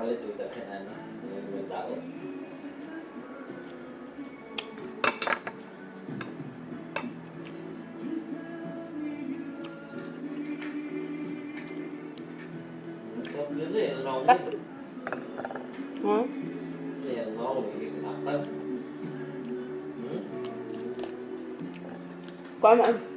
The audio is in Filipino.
palit ito sa ano, yung tao. Masarap yun eh, long eh. Ha? Yan, long eh, kinakad. Kuha mo.